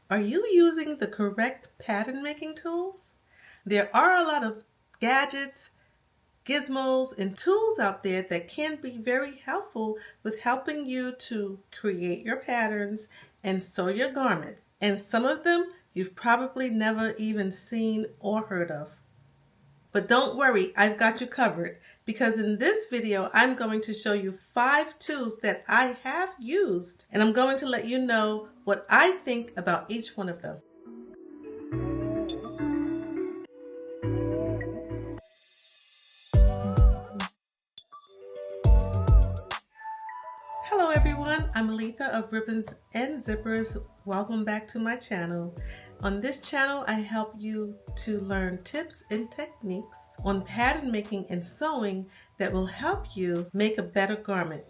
Are you using the correct pattern making tools? There are a lot of gadgets, gizmos, and tools out there that can be very helpful with helping you to create your patterns and sew your garments. And some of them you've probably never even seen or heard of. But don't worry, I've got you covered, because in this video, I'm going to show you 5 tools that I have used, and I'm going to let you know what I think about each one of them. Hello everyone, I'm Aletha of Ribbons and Zippers. Welcome back to my channel. On this channel, I help you to learn tips and techniques on pattern making and sewing that will help you make a better garment.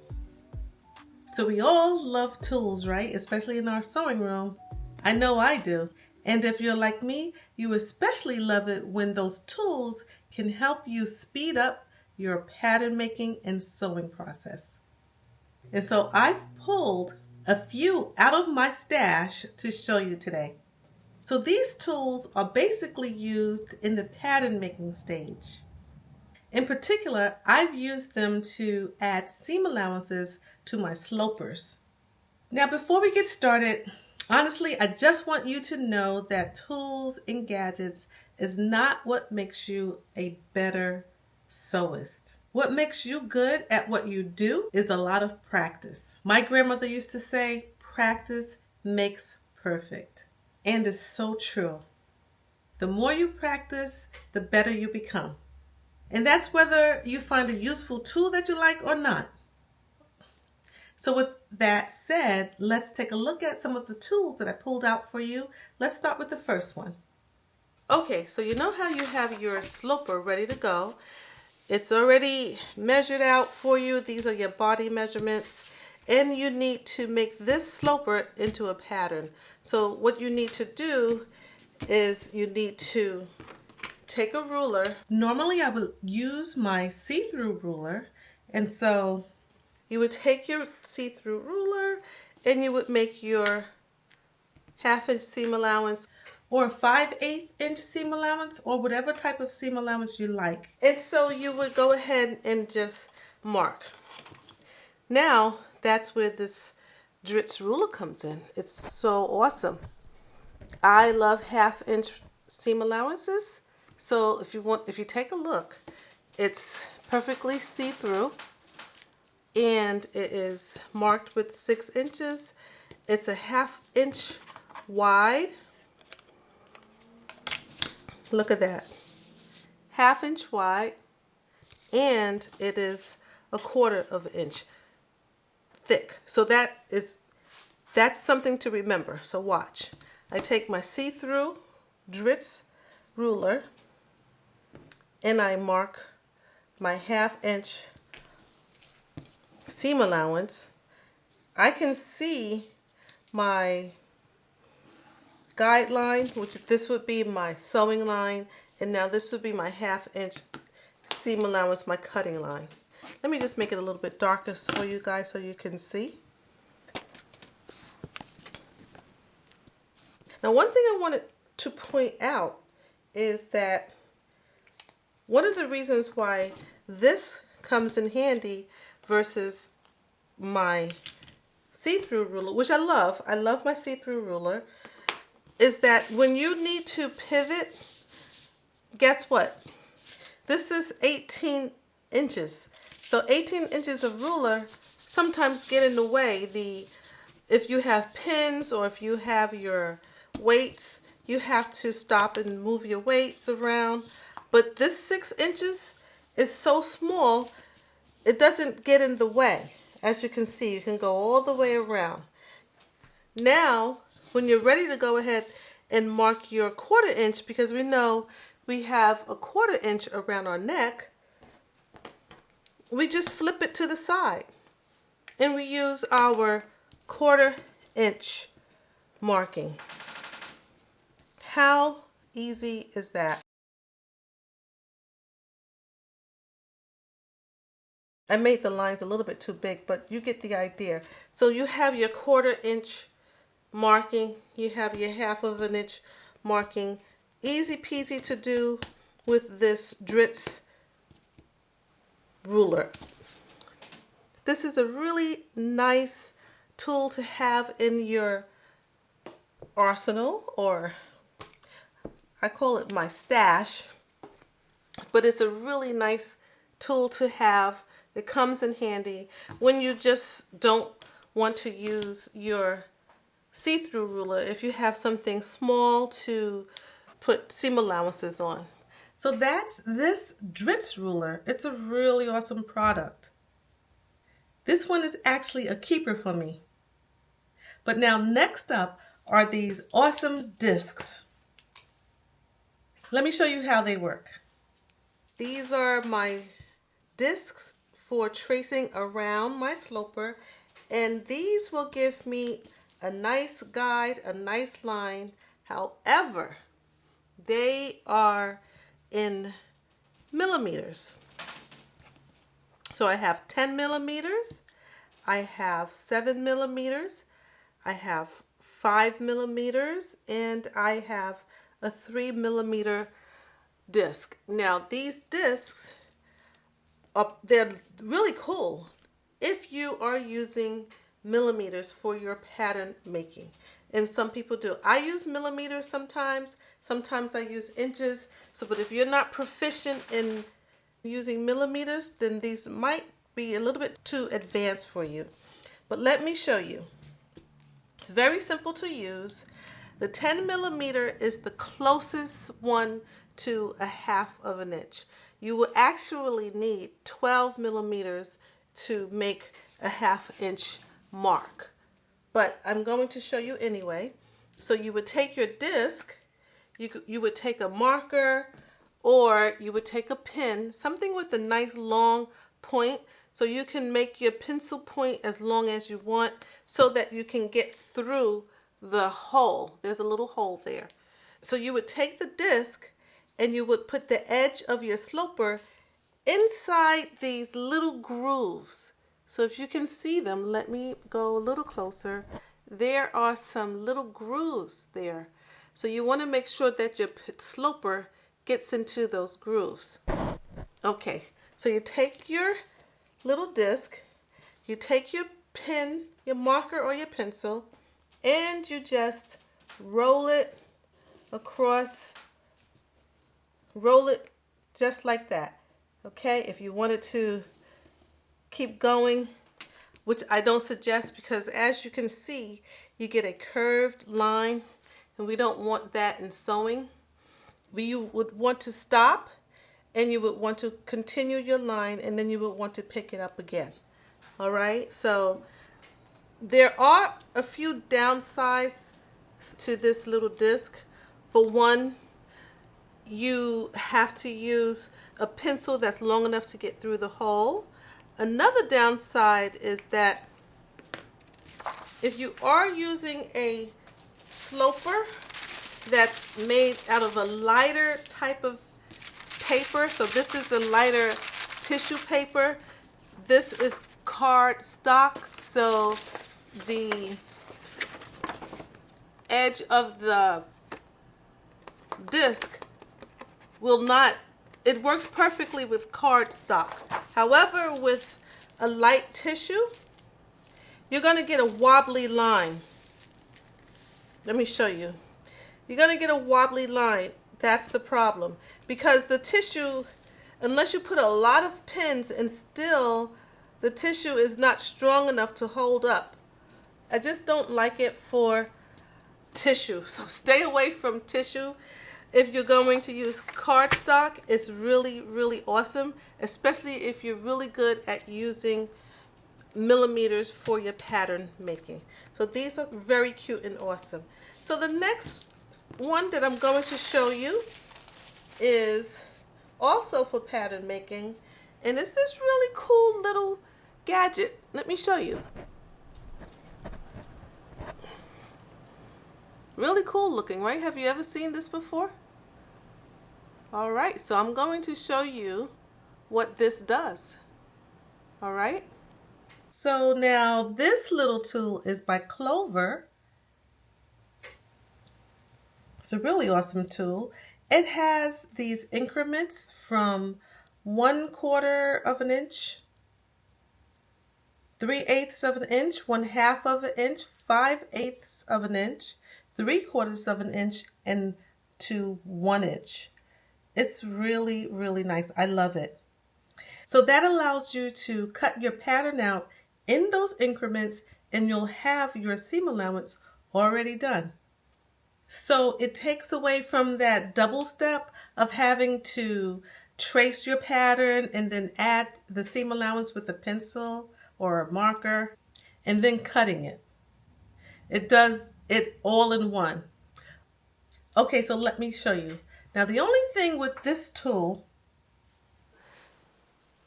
So we all love tools, right? Especially in our sewing room. I know I do. And if you're like me, you especially love it when those tools can help you speed up your pattern making and sewing process. And so I've pulled a few out of my stash to show you today. So these tools are basically used in the pattern making stage. In particular, I've used them to add seam allowances to my slopers. Now before we get started, honestly, I just want you to know that tools and gadgets is not what makes you a better sewist. What makes you good at what you do is a lot of practice. My grandmother used to say, practice makes perfect. And it's so true. The more you practice, the better you become. And that's whether you find a useful tool that you like or not. So with that said, let's take a look at some of the tools that I pulled out for you. Let's start with the first one. Okay, so you know how you have your sloper ready to go. It's already measured out for you. These are your body measurements. And you need to make this sloper into a pattern. So what you need to do is you need to take a ruler. Normally I would use my see-through ruler. And so you would take your see-through ruler and you would make your 1/2 inch seam allowance or 5/8 inch seam allowance or whatever type of seam allowance you like. And so you would go ahead and just mark. Now that's where this Dritz ruler comes in. It's so awesome. I love 1/2 inch seam allowances. So if you take a look, it's perfectly see-through and it is marked with 6 inches. It's a 1/2 inch wide. Look at that. 1/2 inch wide, and it is a 1/4 inch thick. So that's something to remember. So watch. I take my see-through Dritz ruler and I mark my 1/2 inch seam allowance. I can see my guideline, which this would be my sewing line, and now this would be my 1/2 inch seam allowance, my cutting line. Let me just make it a little bit darker for you guys so you can see. Now one thing I wanted to point out is that one of the reasons why this comes in handy versus my see-through ruler, which I love my see-through ruler, is that when you need to pivot, guess what? This is 18 inches. So 18 inches of ruler sometimes get in the way. If you have pins or if you have your weights, you have to stop and move your weights around. But this 6 inches is so small, it doesn't get in the way. As you can see, you can go all the way around. Now, when you're ready to go ahead and mark your 1/4 inch, because we know we have a 1/4 inch around our neck, we just flip it to the side and we use our 1/4 inch marking. How easy is that? I made the lines a little bit too big, but you get the idea. So you have your 1/4 inch marking. You have your 1/2 inch marking. Easy peasy to do with this Dritz ruler. This is a really nice tool to have in your arsenal, or I call it my stash, but it's a really nice tool to have. It comes in handy when you just don't want to use your see-through ruler, if you have something small to put seam allowances on. So that's this Dritz ruler. It's a really awesome product. This one is actually a keeper for me. But now next up are these awesome discs. Let me show you how they work. These are my discs for tracing around my sloper, and these will give me a nice guide, a nice line. However, they are in millimeters. So I have 10 millimeters, I have 7 millimeters, I have 5 millimeters, and I have a 3 millimeter disc. Now these discs, they're really cool if you are using millimeters for your pattern making. And some people do. I use millimeters sometimes I use inches. So, but if you're not proficient in using millimeters, then these might be a little bit too advanced for you. But let me show you. It's very simple to use. The 10 millimeter is the closest one to a 1/2 inch. You will actually need 12 millimeters to make a 1/2 inch mark. But I'm going to show you anyway. So you would take your disc, you would take a marker, or you would take a pen, something with a nice long point, so you can make your pencil point as long as you want so that you can get through the hole. There's a little hole there. So you would take the disc and you would put the edge of your sloper inside these little grooves. So if you can see them, let me go a little closer. There are some little grooves there. So you want to make sure that your sloper gets into those grooves. Okay, so you take your little disc, you take your pen, your marker or your pencil, and you just roll it across, roll it just like that. Okay, if you wanted to keep going, which I don't suggest, because as you can see, you get a curved line, and we don't want that in sewing. You would want to stop, and you would want to continue your line, and then you would want to pick it up again. All right, so there are a few downsides to this little disc. For one, you have to use a pencil that's long enough to get through the hole. Another downside is that if you are using a sloper that's made out of a lighter type of paper, so this is the lighter tissue paper, this is card stock, so the edge of the disc will not, it works perfectly with card stock. However, with a light tissue, you're going to get a wobbly line. Let me show you. You're going to get a wobbly line. That's the problem. Because the tissue, unless you put a lot of pins, and still the tissue is not strong enough to hold up. I just don't like it for tissue. So stay away from tissue. If you're going to use cardstock, it's really, really awesome, especially if you're really good at using millimeters for your pattern making. So these are very cute and awesome. So the next one that I'm going to show you is also for pattern making, and it's this really cool little gadget. Let me show you. Really cool looking, right? Have you ever seen this before? All right, so I'm going to show you what this does. All right. So now this little tool is by Clover, It's a really awesome tool. It has these increments from 1/4 of an inch, 3/8 of an inch, 1/2 of an inch, 5/8 of an inch, 3/4 of an inch, and to 1 inch. It's really, really nice. I love it. So that allows you to cut your pattern out in those increments, and you'll have your seam allowance already done. So it takes away from that double step of having to trace your pattern and then add the seam allowance with a pencil or a marker and then cutting it. It does it all in one. Okay, so let me show you. Now the only thing with this tool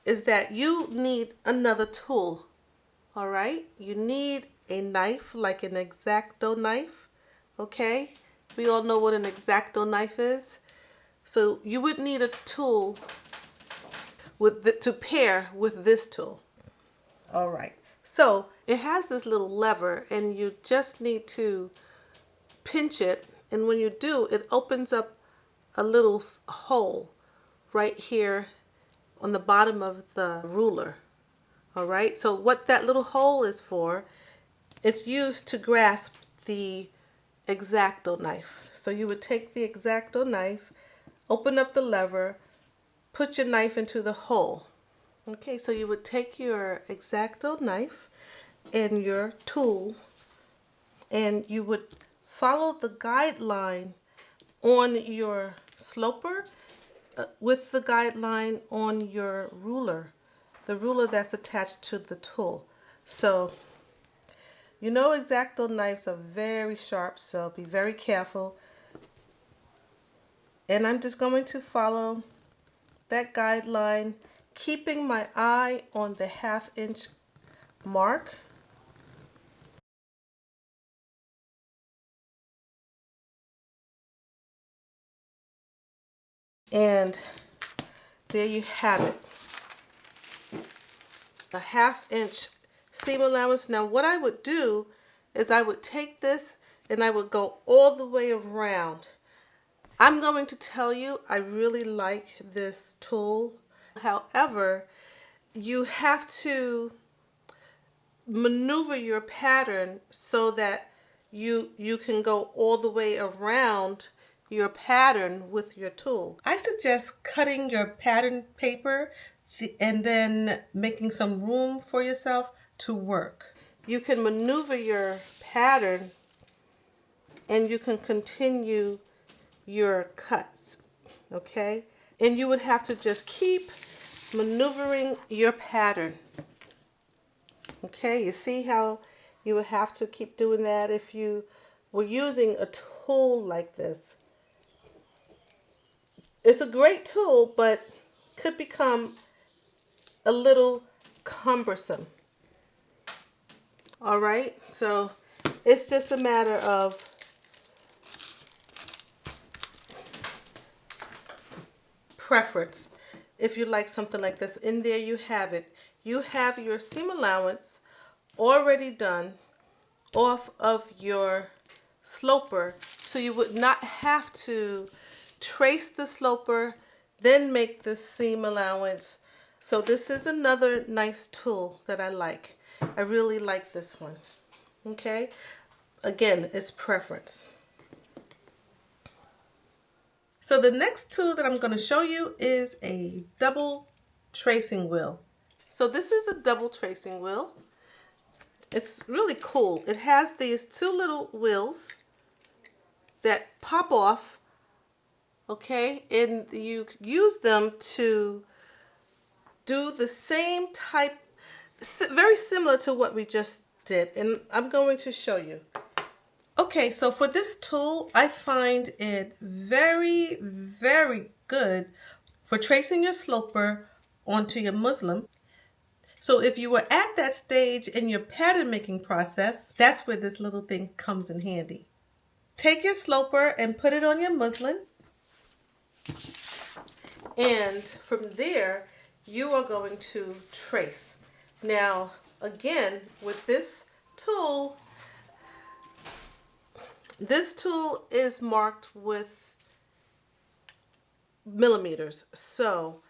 is that you need another tool. All right, you need a knife, like an X-Acto knife. Okay, we all know what an X-Acto knife is. So you would need a tool to pair with this tool. All right, so it has this little lever and you just need to pinch it, and when you do, it opens up a little hole right here on the bottom of the ruler. All right, so what that little hole is for, it's used to grasp the X-Acto knife. So you would take the X-Acto knife, open up the lever, put your knife into the hole. Okay, so you would take your X-Acto knife and your tool, and you would follow the guideline on your sloper with the guideline on your ruler, the ruler that's attached to the tool. So you know X-Acto knives are very sharp, so be very careful. And I'm just going to follow that guideline, keeping my eye on the 1/2 inch mark. And there you have it, a 1/2 inch seam allowance. Now what I would do is I would take this and I would go all the way around. I'm going to tell you, I really like this tool. However, you have to maneuver your pattern so that you can go all the way around your pattern with your tool. I suggest cutting your pattern paper and then making some room for yourself to work. You can maneuver your pattern and you can continue your cuts, okay? And you would have to just keep maneuvering your pattern. Okay, you see how you would have to keep doing that if you were using a tool like this. It's a great tool, but could become a little cumbersome. All right, so it's just a matter of preference. If you like something like this, in there you have it. You have your seam allowance already done off of your sloper, so you would not have to trace the sloper, then make the seam allowance. So this is another nice tool that I like. I really like this one. Okay, again, it's preference. So the next tool that I'm going to show you is a double tracing wheel. So this is a double tracing wheel. It's really cool. It has these two little wheels that pop off, okay, and you use them to do the same type, very similar to what we just did, and I'm going to show you. Okay, so for this tool, I find it very, very good for tracing your sloper onto your muslin. So if you were at that stage in your pattern making process, that's where this little thing comes in handy. Take your sloper and put it on your muslin. And from there, you are going to trace. Now, again, with this tool, This tool is marked with millimeters. So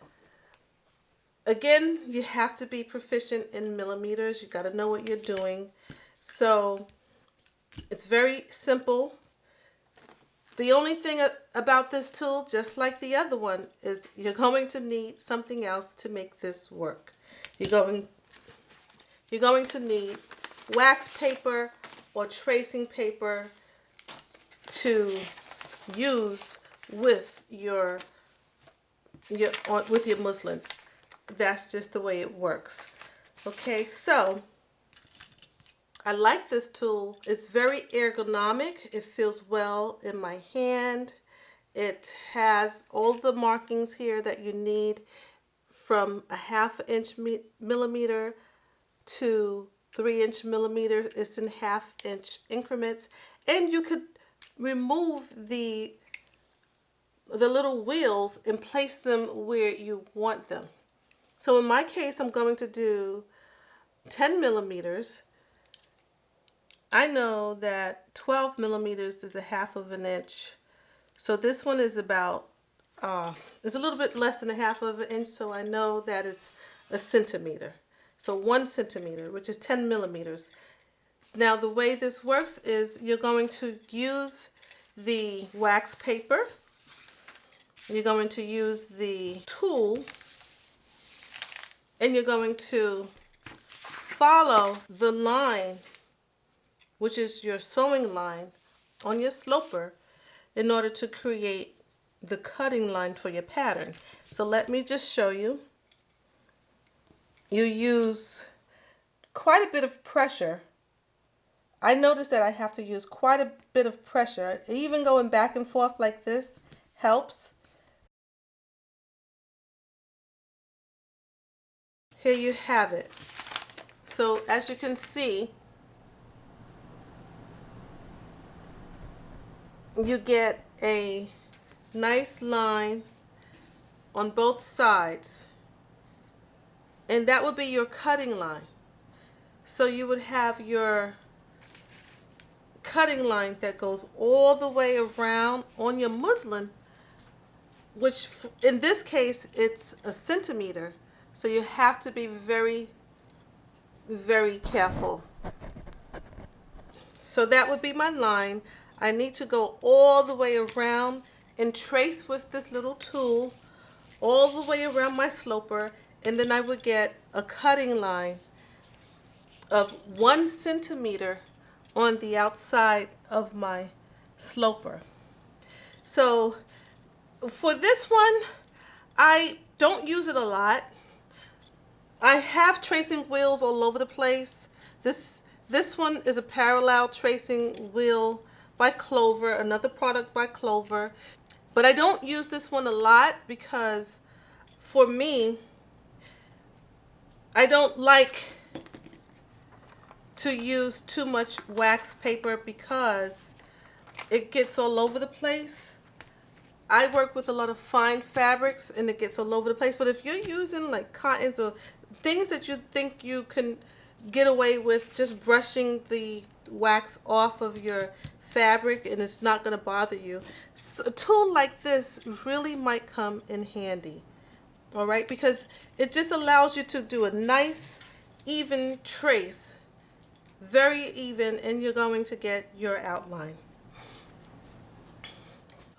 again, you have to be proficient in millimeters. You got to know what you're doing. So it's very simple. The only thing about this tool, just like the other one, is you're going to need something else to make this work. You're going to need wax paper or tracing paper to use with your muslin. That's just the way it works. Okay, so I like this tool. It's very ergonomic. It feels well in my hand. It has all the markings here that you need, from a 1/2 inch millimeter to 3-inch millimeter. It's in 1/2 inch increments, and you could remove the little wheels and place them where you want them. So in my case, I'm going to do 10 millimeters. I know that 12 millimeters is a 1/2 inch. So this one is about, it's a little bit less than a 1/2 inch. So I know that it's a centimeter. So 1 centimeter, which is 10 millimeters. Now the way this works is you're going to use the wax paper. You're going to use the tool, and you're going to follow the line, which is your sewing line on your sloper, in order to create the cutting line for your pattern. So let me just show you. You use quite a bit of pressure. I noticed that I have to use quite a bit of pressure. Even going back and forth like this helps. Here you have it. So as you can see, you get a nice line on both sides, and that would be your cutting line. So you would have your cutting line that goes all the way around on your muslin, which in this case it's a centimeter. So you have to be very, very careful. So that would be my line. I need to go all the way around and trace with this little tool all the way around my sloper, and then I would get a cutting line of 1 centimeter on the outside of my sloper. So for this one, I don't use it a lot. I have tracing wheels all over the place. This one is a parallel tracing wheel by Clover, another product by Clover. But I don't use this one a lot because for me, I don't like to use too much wax paper because it gets all over the place. I work with a lot of fine fabrics and it gets all over the place. But if you're using like cottons or things that you think you can get away with just brushing the wax off of your fabric and it's not going to bother you, so a tool like this really might come in handy. All right, because it just allows you to do a nice even trace, very even, and you're going to get your outline.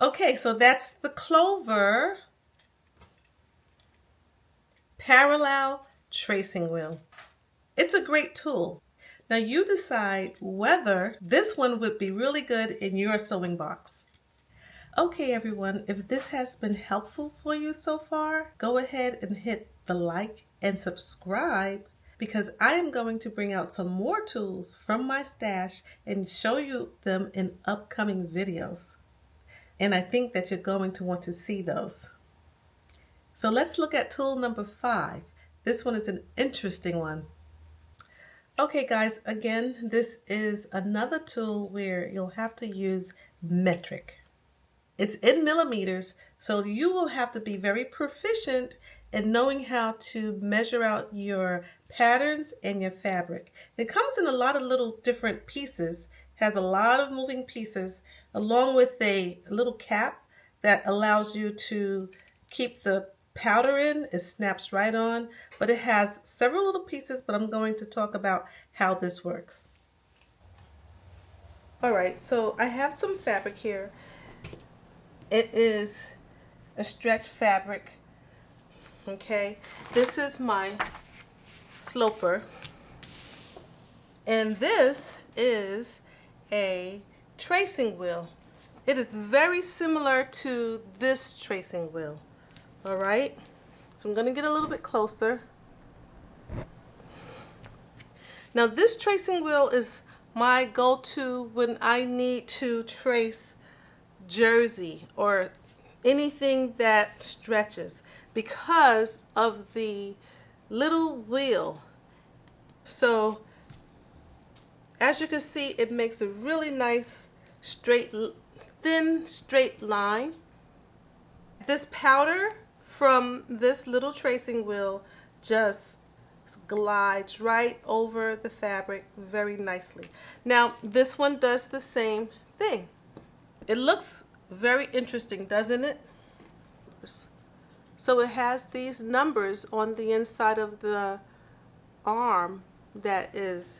Okay, so that's the Clover parallel tracing wheel. It's a great tool. Now you decide whether this one would be really good in your sewing box. Okay everyone, if this has been helpful for you so far, go ahead and hit the like and subscribe, because I am going to bring out some more tools from my stash and show you them in upcoming videos. And I think that you're going to want to see those. So let's look at tool number 5. This one is an interesting one. Okay guys, again, this is another tool where you'll have to use metric. It's in millimeters, so you will have to be very proficient in knowing how to measure out your patterns and your fabric. It comes in a lot of little different pieces. has a lot of moving pieces along with a little cap that allows you to keep the powder in. It snaps right on, but it has several little pieces, but I'm going to talk about how this works. All right, so I have some fabric here. It is a stretch fabric. Okay, this is my sloper, and this is a tracing wheel. It is very similar to this tracing wheel. All right, so I'm going to get a little bit closer. Now this tracing wheel is my go-to when I need to trace jersey or anything that stretches because of the little wheel. So as you can see, it makes a really nice thin straight line. This powder from this little tracing wheel just glides right over the fabric very nicely. Now this one does the same thing. It looks very interesting, doesn't it? So it has these numbers on the inside of the arm that is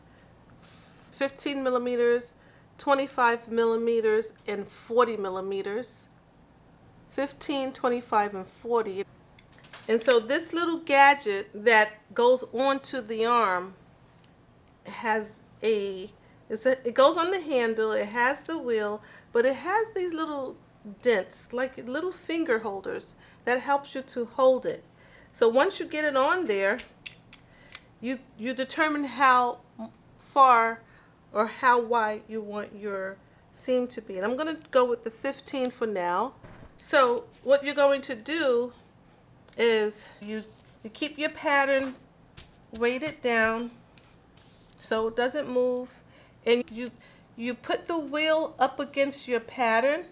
15 millimeters, 25 millimeters, and 40 millimeters. 15, 25, and 40. And so this little gadget that goes onto the arm has it goes on the handle, it has the wheel, but it has these little dents, like little finger holders, that helps you to hold it. So once you get it on there, you determine how far or how wide you want your seam to be. And I'm going to go with the 15 for now. So what you're going to do is you keep your pattern weighted down so it doesn't move, and you put the wheel up against your pattern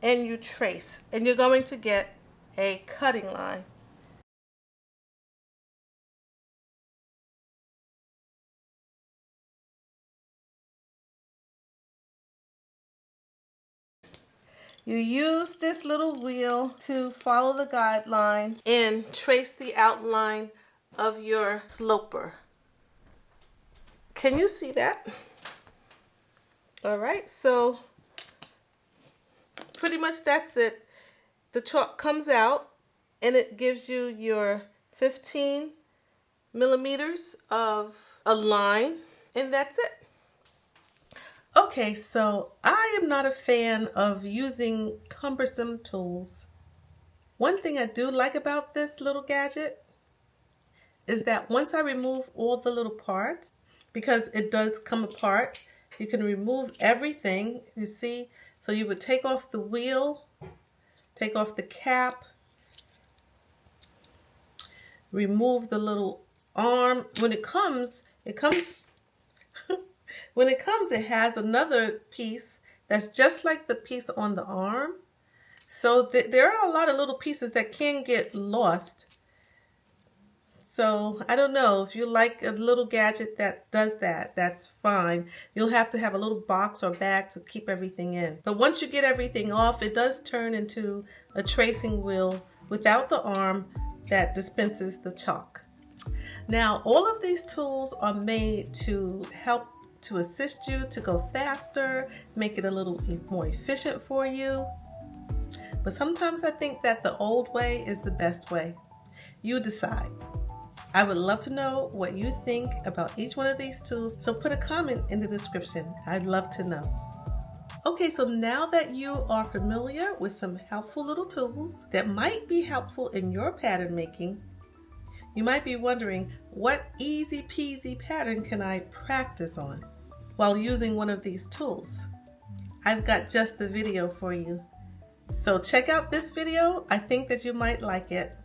and you trace, and you're going to get a cutting line. You use this little wheel to follow the guideline and trace the outline of your sloper. Can you see that? All right, so pretty much that's it. The chalk comes out and it gives you your 15 millimeters of a line, and that's it. Okay, so I am not a fan of using cumbersome tools. One thing I do like about this little gadget is that once I remove all the little parts, because it does come apart, you can remove everything, you see. So you would take off the wheel, take off the cap, remove the little arm. When it comes when it comes, it has another piece that's just like the piece on the arm. So there are a lot of little pieces that can get lost. So I don't know, if you like a little gadget that does that, that's fine. You'll have to have a little box or bag to keep everything in. But once you get everything off, it does turn into a tracing wheel without the arm that dispenses the chalk. Now, all of these tools are made to help to assist you to go faster, make it a little more efficient for you. But sometimes I think that the old way is the best way. You decide. I would love to know what you think about each one of these tools, so put a comment in the description. I'd love to know. Okay, so now that you are familiar with some helpful little tools that might be helpful in your pattern making, you might be wondering, what easy peasy pattern can I practice on while using one of these tools? I've got just the video for you. So check out this video. I think that you might like it.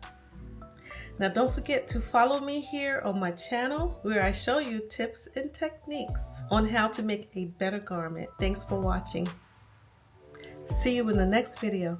Now don't forget to follow me here on my channel where I show you tips and techniques on how to make a better garment. Thanks for watching. See you in the next video.